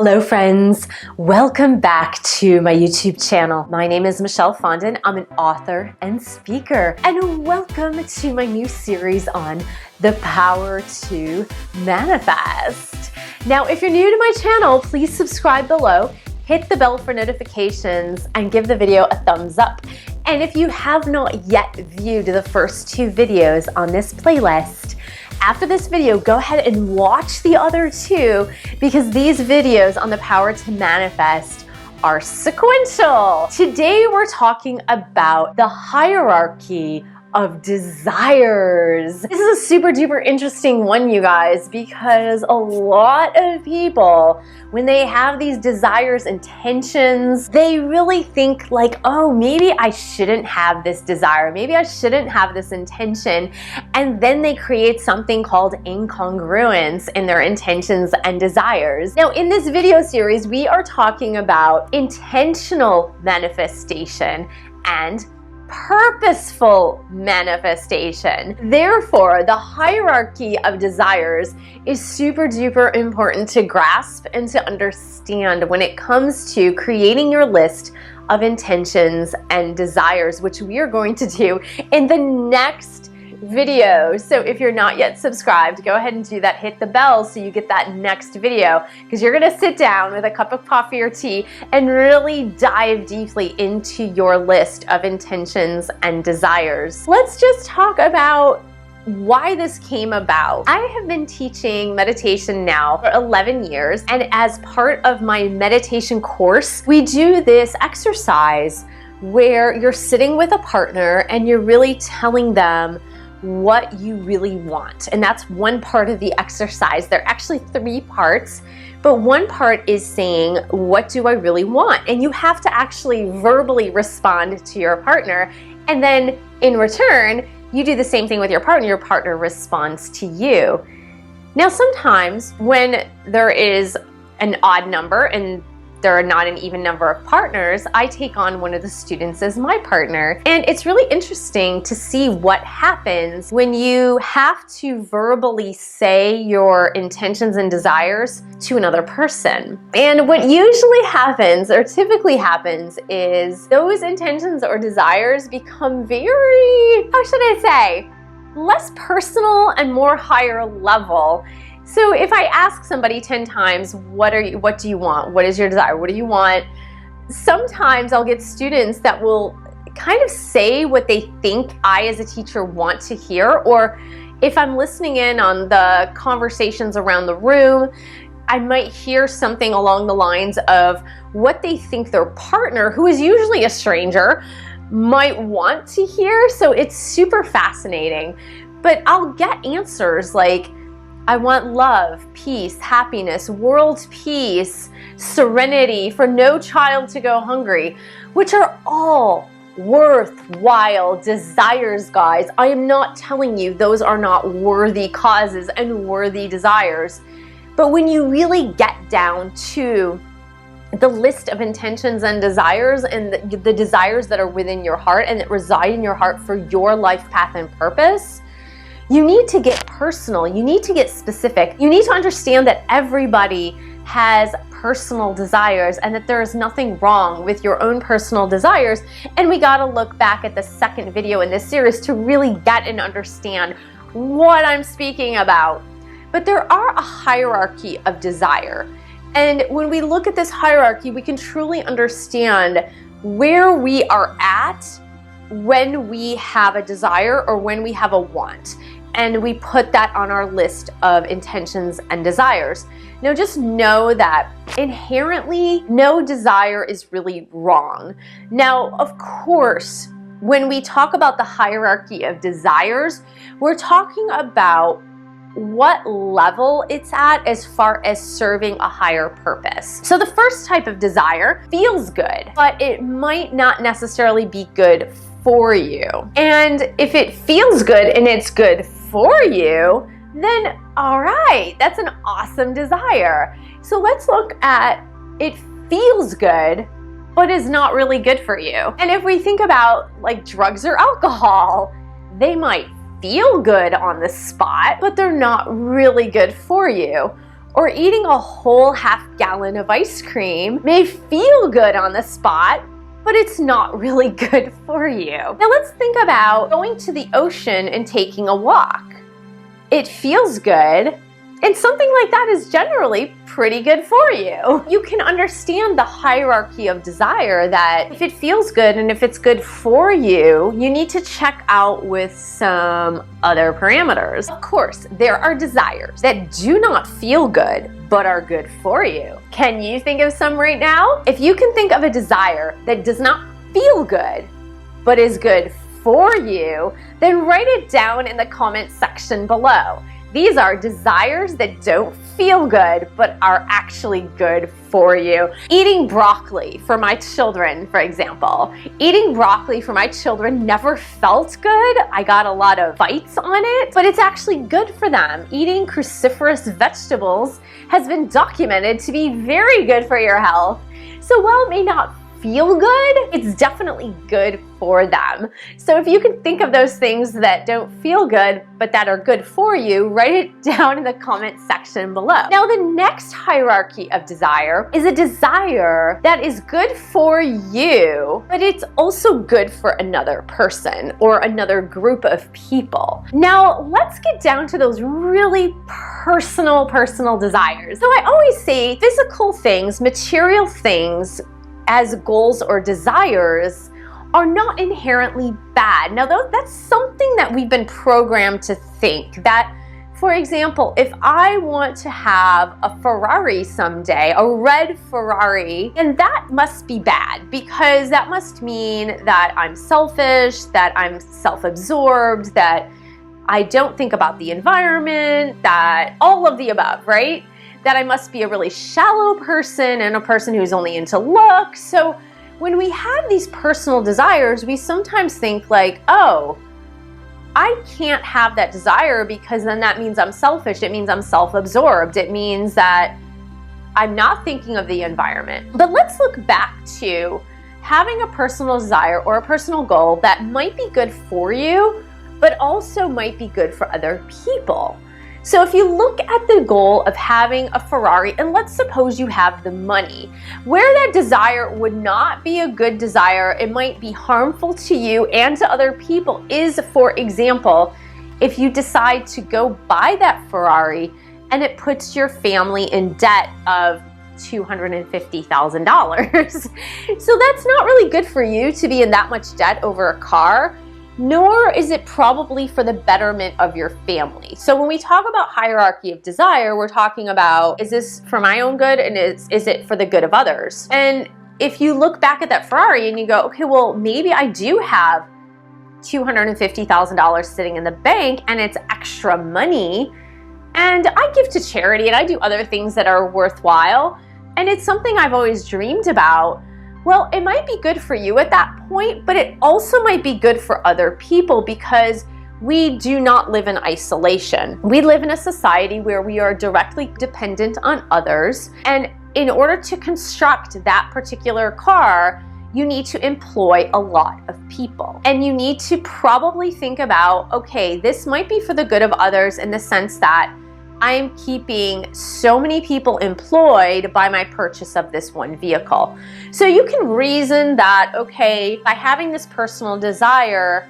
Hello friends, welcome back to my YouTube channel. My name is Michelle Fondon. I'm an author and speaker, and welcome to my new series on the power to manifest. Now, if you're new to my channel, please subscribe below, hit the bell for notifications, and give the video a thumbs up. And if you have not yet viewed the first two videos on this playlist, after this video, go ahead and watch the other two because these videos on the power to manifest are sequential. Today, we're talking about the hierarchy of desires. This is a super duper interesting one, you guys, because a lot of people, when they have these desires, intentions, they really think like, oh, maybe I shouldn't have this desire. Maybe I shouldn't have this intention. And then they create something called incongruence in their intentions and desires. Now, in this video series, we are talking about intentional manifestation and purposeful manifestation. Therefore, the hierarchy of desires is super duper important to grasp and to understand when it comes to creating your list of intentions and desires, which we are going to do in the next video. So if you're not yet subscribed, go ahead and do that. Hit the bell so you get that next video, because you're going to sit down with a cup of coffee or tea and really dive deeply into your list of intentions and desires. Let's just talk about why this came about. I have been teaching meditation now for 11 years, and as part of my meditation course, we do this exercise where you're sitting with a partner and you're really telling them what you really want. And that's one part of the exercise. There are actually 3 parts, but one part is saying, what do I really want? And you have to actually verbally respond to your partner. And then in return, you do the same thing with your partner responds to you. Now, sometimes when there is an odd number and there are not an even number of partners, I take on one of the students as my partner. And it's really interesting to see what happens when you have to verbally say your intentions and desires to another person. And what usually happens, or typically happens, is those intentions or desires become very, how should I say, less personal and more higher level. So if I ask somebody 10 times, what do you want? What is your desire? What do you want? Sometimes I'll get students that will kind of say what they think I as a teacher want to hear, or if I'm listening in on the conversations around the room, I might hear something along the lines of what they think their partner, who is usually a stranger, might want to hear. So it's super fascinating. But I'll get answers like, I want love, peace, happiness, world peace, serenity, for no child to go hungry, which are all worthwhile desires, guys. I am not telling you those are not worthy causes and worthy desires. But when you really get down to the list of intentions and desires and the desires that are within your heart and that reside in your heart for your life path and purpose, you need to get personal. You need to get specific. You need to understand that everybody has personal desires and that there is nothing wrong with your own personal desires. And we got to look back at the second video in this series to really get and understand what I'm speaking about. But there are a hierarchy of desire. And when we look at this hierarchy, we can truly understand where we are at when we have a desire or when we have a want. And we put that on our list of intentions and desires. Now, just know that inherently, no desire is really wrong. Now, of course, when we talk about the hierarchy of desires, we're talking about what level it's at as far as serving a higher purpose. So the first type of desire feels good, but it might not necessarily be good for you. And if it feels good and it's good for you, then all right, that's an awesome desire. So let's look at it feels good, but is not really good for you. And if we think about like drugs or alcohol, they might feel good on the spot, but they're not really good for you. or eating a whole half gallon of ice cream may feel good on the spot, but it's not really good for you. Now let's think about going to the ocean and taking a walk. It feels good, and something like that is generally pretty good for you. You can understand the hierarchy of desire, that if it feels good and if it's good for you, you need to check out with some other parameters. Of course, there are desires that do not feel good but are good for you. Can you think of some right now? If you can think of a desire that does not feel good but is good for you, then write it down in the comment section below. These are desires that don't feel good, but are actually good for you. Eating broccoli for my children, for example. Eating broccoli for my children never felt good. I got a lot of bites on it, but it's actually good for them. Eating cruciferous vegetables has been documented to be very good for your health. So while it may not feel good, it's definitely good for them. So if you can think of those things that don't feel good but that are good for you, write it down in the comment section below. Now the next hierarchy of desire is a desire that is good for you, but it's also good for another person or another group of people. Now let's get down to those really personal desires. So I always say physical things, material things, as goals or desires are not inherently bad. Now that's something that we've been programmed to think, that, for example, if I want to have a Ferrari someday, a red Ferrari, then that must be bad, because that must mean that I'm selfish, that I'm self-absorbed, that I don't think about the environment, that all of the above, right? That I must be a really shallow person and a person who's only into looks. So when we have these personal desires, we sometimes think like, oh, I can't have that desire because then that means I'm selfish. It means I'm self-absorbed. It means that I'm not thinking of the environment. But let's look back to having a personal desire or a personal goal that might be good for you, but also might be good for other people. So if you look at the goal of having a Ferrari, and let's suppose you have the money, where that desire would not be a good desire, it might be harmful to you and to other people, is, for example, if you decide to go buy that Ferrari and it puts your family in debt of $250,000. So that's not really good for you to be in that much debt over a car, nor is it probably for the betterment of your family. So when we talk about hierarchy of desire, we're talking about, is this for my own good, and is it for the good of others? And if you look back at that Ferrari and you go, okay, well, maybe I do have $250,000 sitting in the bank and it's extra money, and I give to charity and I do other things that are worthwhile, and it's something I've always dreamed about. Well, it might be good for you at that point, but it also might be good for other people, because we do not live in isolation. We live in a society where we are directly dependent on others, and in order to construct that particular car, you need to employ a lot of people. And you need to probably think about, okay, this might be for the good of others in the sense that I am keeping so many people employed by my purchase of this one vehicle. So you can reason that, okay, by having this personal desire,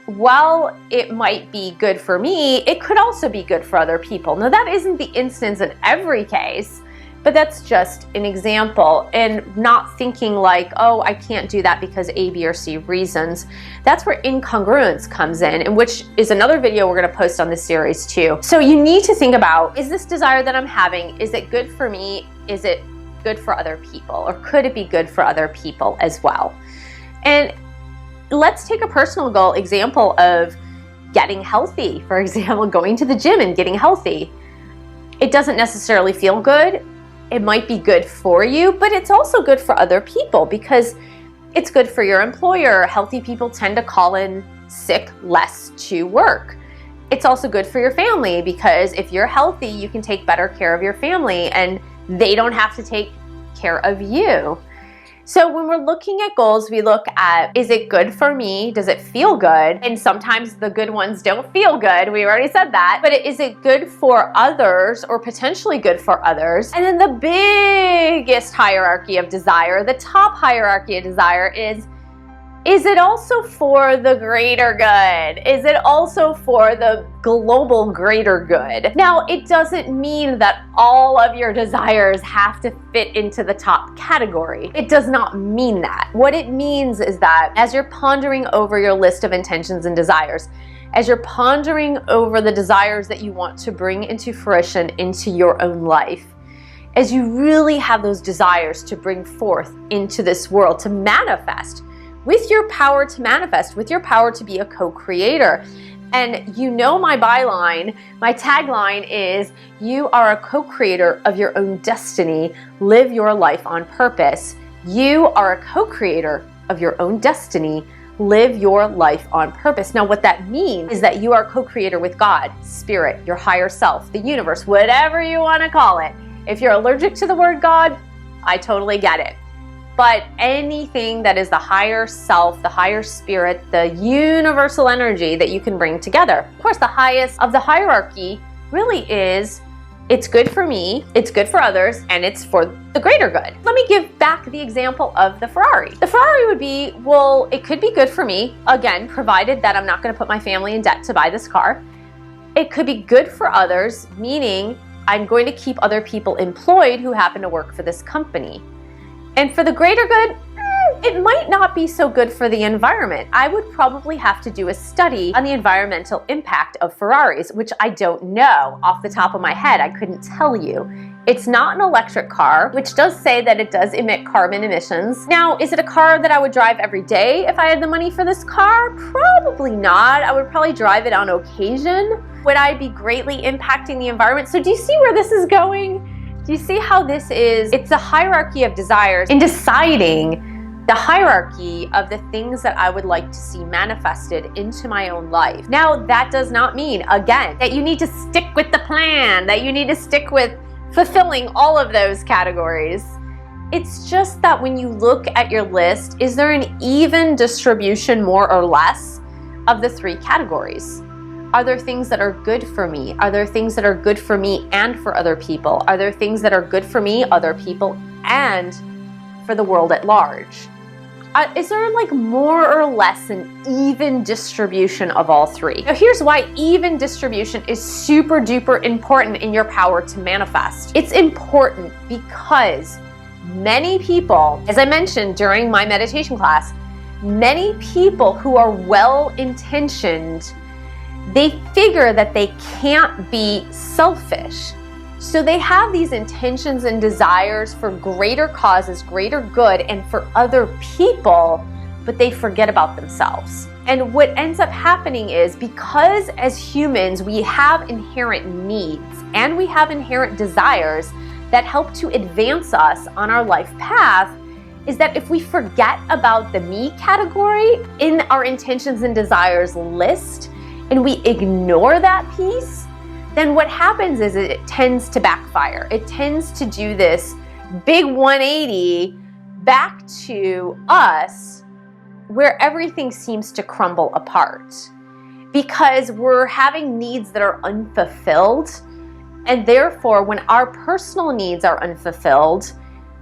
while it might be good for me, it could also be good for other people. Now that isn't the instance in every case, but that's just an example, and not thinking like, oh, I can't do that because A, B, or C reasons. That's where incongruence comes in, and which is another video we're gonna post on this series too. So you need to think about, is this desire that I'm having, is it good for me? Is it good for other people? Or could it be good for other people as well? And let's take a personal goal example of getting healthy. For example, going to the gym and getting healthy. It doesn't necessarily feel good. It might be good for you, but it's also good for other people because it's good for your employer. Healthy people tend to call in sick less to work. It's also good for your family because if you're healthy, you can take better care of your family and they don't have to take care of you. So when we're looking at goals, we look at, is it good for me? Does it feel good? And sometimes the good ones don't feel good. We already said that. But is it good for others or potentially good for others? And then the biggest hierarchy of desire, the top hierarchy of desire is it also for the greater good? Is it also for the global greater good? Now, it doesn't mean that all of your desires have to fit into the top category. It does not mean that. What it means is that as you're pondering over your list of intentions and desires, as you're pondering over the desires that you want to bring into fruition into your own life, as you really have those desires to bring forth into this world, to manifest, with your power to manifest, with your power to be a co-creator. And you know my byline, my tagline is, you are a co-creator of your own destiny. Live your life on purpose. You are a co-creator of your own destiny. Live your life on purpose. Now, what that means is that you are a co-creator with God, Spirit, your higher self, the universe, whatever you want to call it. If you're allergic to the word God, I totally get it. But anything that is the higher self, the higher spirit, the universal energy that you can bring together. Of course, the highest of the hierarchy really is, it's good for me, it's good for others, and it's for the greater good. Let me give back the example of the Ferrari. The Ferrari would be, well, it could be good for me, again, provided that I'm not going to put my family in debt to buy this car. It could be good for others, meaning I'm going to keep other people employed who happen to work for this company. And for the greater good, it might not be so good for the environment. I would probably have to do a study on the environmental impact of Ferraris, which I don't know off the top of my head. I couldn't tell you. It's not an electric car, which does say that it does emit carbon emissions. Now, is it a car that I would drive every day if I had the money for this car? Probably not. I would probably drive it on occasion. Would I be greatly impacting the environment? So do you see where this is going? Do you see how this is? It's a hierarchy of desires in deciding the hierarchy of the things that I would like to see manifested into my own life. Now, that does not mean, again, that you need to stick with the plan, that you need to stick with fulfilling all of those categories. It's just that when you look at your list, is there an even distribution, more or less, of the three categories? Are there things that are good for me? Are there things that are good for me and for other people? Are there things that are good for me, other people, and for the world at large? Is there like more or less an even distribution of all three? Now, here's why even distribution is super duper important in your power to manifest. It's important because many people, as I mentioned during my meditation class, many people who are well-intentioned, they figure that they can't be selfish. So they have these intentions and desires for greater causes, greater good, and for other people, but they forget about themselves. And what ends up happening is, because as humans, we have inherent needs and we have inherent desires that help to advance us on our life path, is that if we forget about the me category in our intentions and desires list, and we ignore that piece, then what happens is it tends to backfire. It tends to do this big 180 back to us, where everything seems to crumble apart because we're having needs that are unfulfilled. And therefore, when our personal needs are unfulfilled,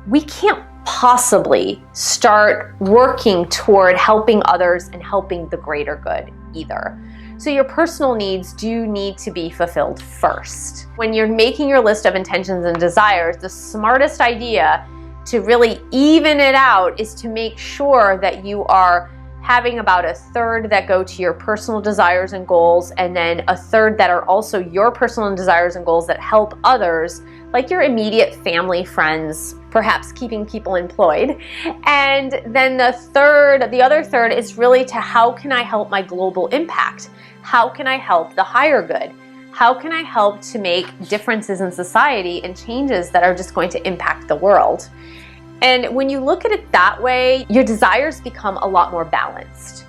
we can't possibly start working toward helping others and helping the greater good either. So your personal needs do need to be fulfilled first. When you're making your list of intentions and desires, the smartest idea to really even it out is to make sure that you are having about a third that go to your personal desires and goals, and then a third that are also your personal desires and goals that help others, like your immediate family, friends, perhaps keeping people employed. And then the other third is really to, how can I help my global impact? How can I help the higher good? How can I help to make differences in society and changes that are just going to impact the world? And when you look at it that way, your desires become a lot more balanced.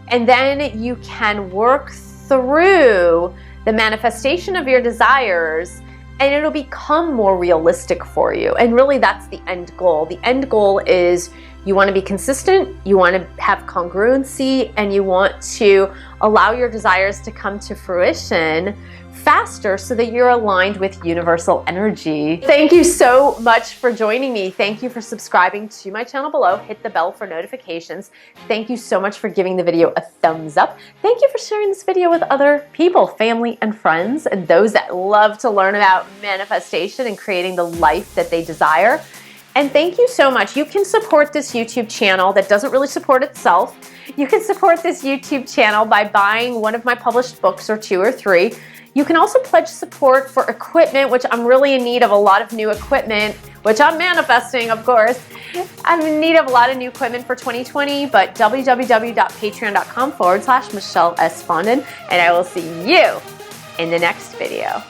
And then you can work through the manifestation of your desires and it'll become more realistic for you. And really that's the end goal. The end goal is you want to be consistent, you want to have congruency, and you want to allow your desires to come to fruition faster so that you're aligned with universal energy. Thank you so much for joining me. Thank you for subscribing to my channel below. Hit the bell for notifications. Thank you so much for giving the video a thumbs up. Thank you for sharing this video with other people, family and friends, and those that love to learn about manifestation and creating the life that they desire. And thank you so much. You can support this YouTube channel that doesn't really support itself. You can support this YouTube channel by buying one of my published books, or 2 or 3. You can also pledge support for equipment, which I'm really in need of a lot of new equipment, which I'm manifesting, of course. I'm in need of a lot of new equipment for 2020, but www.patreon.com/Michelle S. Fondin, and I will see you in the next video.